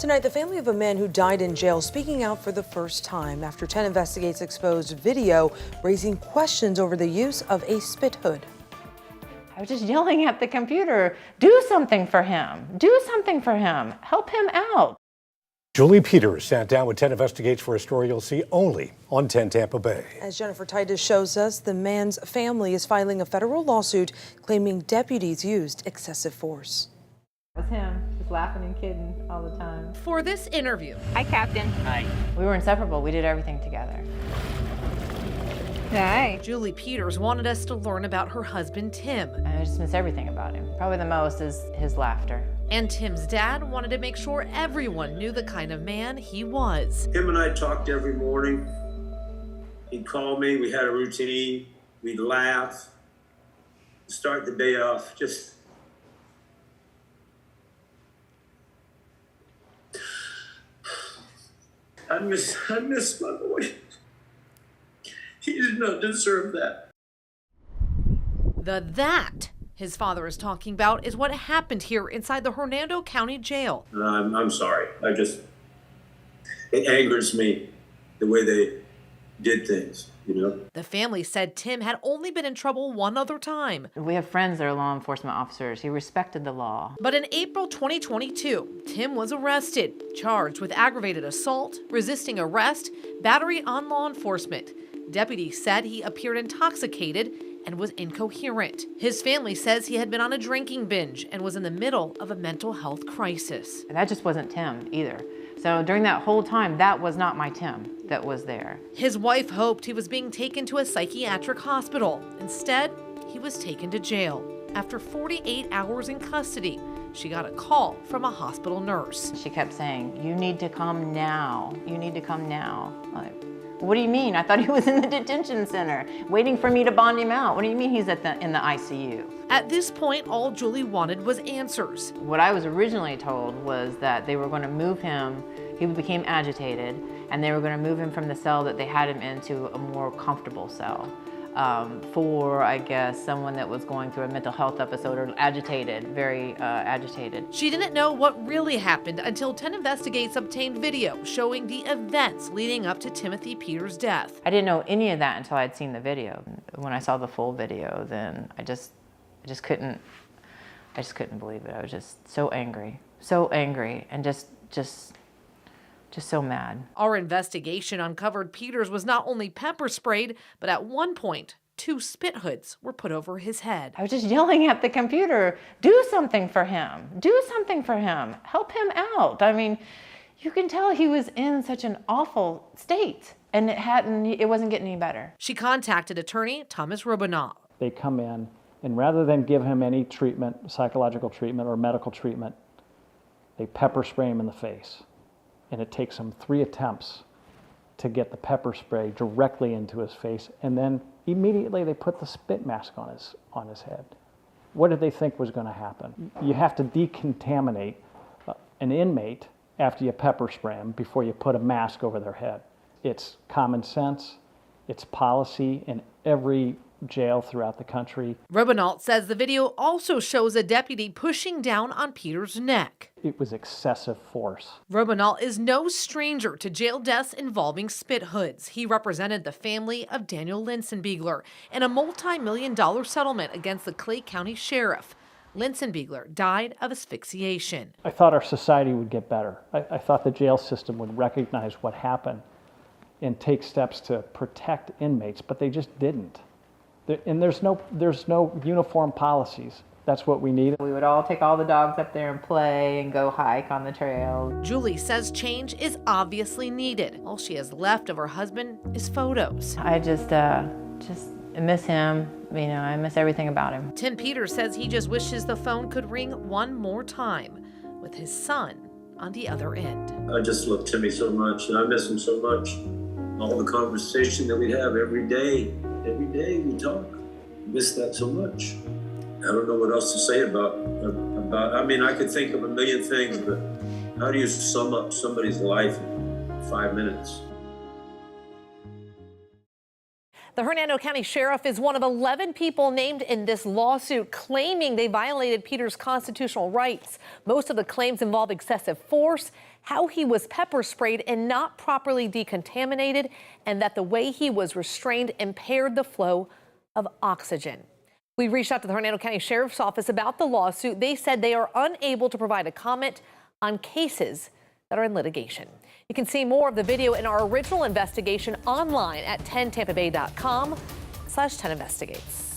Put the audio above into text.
Tonight, the family of a man who died in jail speaking out for the first time after 10 Investigates exposed video raising questions over the use of a spit hood. I was just yelling at the computer, do something for him, do something for him, help him out. Julie Peters sat down with 10 Investigates for a story you'll see only on 10 Tampa Bay. As Jennifer Titus shows us, the man's family is filing a federal lawsuit claiming deputies used excessive force. It was him, just laughing and kidding all the time. For this interview. Hi, Captain. Hi. We were inseparable, we did everything together. Hi. Julie Peters wanted us to learn about her husband, Tim. I just miss everything about him. Probably the most is his laughter. And Tim's dad wanted to make sure everyone knew the kind of man he was. Him and I talked every morning. He'd call me, we had a routine, we'd laugh, start the day off just I miss my boy. He did not deserve that. The that his father is talking about is what happened here inside the Hernando County jail. I'm sorry. It angers me the way they did things, you know? The family said Tim had only been in trouble one other time. We have friends that are law enforcement officers. He respected the law. But in April 2022, Tim was arrested, charged with aggravated assault, resisting arrest, battery on law enforcement. Deputies said he appeared intoxicated and was incoherent. His family says he had been on a drinking binge and was in the middle of a mental health crisis. And that just wasn't Tim either. So during that whole time, that was not my Tim that was there. His wife hoped he was being taken to a psychiatric hospital. Instead, he was taken to jail. After 48 hours in custody, she got a call from a hospital nurse. She kept saying, you need to come now. You need to come now. Like, what do you mean? I thought he was in the detention center, waiting for me to bond him out. What do you mean he's in the ICU? At this point, all Julie wanted was answers. What I was originally told was that they were going to move him, he became agitated, and they were going to move him from the cell that they had him into a more comfortable cell. For, I guess, someone that was going through a mental health episode or agitated, very agitated. She didn't know what really happened until 10 Investigates obtained video showing the events leading up to Timothy Peters' death. I didn't know any of that until I'd seen the video. When I saw the full video, then I just couldn't believe it. I was just so angry, and just so mad. Our investigation uncovered Peters was not only pepper sprayed, but at one point, 2 spit hoods were put over his head. I was just yelling at the computer, do something for him, do something for him, help him out. I mean, you can tell he was in such an awful state, and it wasn't getting any better. She contacted attorney Thomas Robinal. They come in, and rather than give him any treatment, psychological treatment or medical treatment, they pepper spray him in the face. And it takes them 3 attempts to get the pepper spray directly into his face, and then immediately they put the spit mask on his head. What did they think was going to happen? You have to decontaminate an inmate after you pepper spray them before you put a mask over their head. It's common sense, it's policy in every jail throughout the country. Robinal says the video also shows a deputy pushing down on Peters' neck. It was excessive force. Robinal is no stranger to jail deaths involving spit hoods. He represented the family of Daniel Linsenbiegler in a multi-million-dollar settlement against the Clay County Sheriff. Linsenbiegler died of asphyxiation. I thought our society would get better. I thought the jail system would recognize what happened and take steps to protect inmates, but they just didn't. And there's no uniform policies. That's what we need. We would all take all the dogs up there and play and go hike on the trail. Julie says change is obviously needed. All she has left of her husband is photos. I just miss him. You know, I miss everything about him. Tim Peters says he just wishes the phone could ring one more time with his son on the other end. I just love Timmy so much, and I miss him so much. All the conversation that we have every day we talk. I miss that so much. I don't know what else to say about. I mean, I could think of a million things, but how do you sum up somebody's life in 5 minutes? The Hernando County Sheriff is one of 11 people named in this lawsuit claiming they violated Peter's constitutional rights. Most of the claims involve excessive force, how he was pepper sprayed and not properly decontaminated, and that the way he was restrained impaired the flow of oxygen. We reached out to the Hernando County Sheriff's Office about the lawsuit. They said they are unable to provide a comment on cases that are in litigation. You can see more of the video in our original investigation online at 10tampabay.com/10investigates.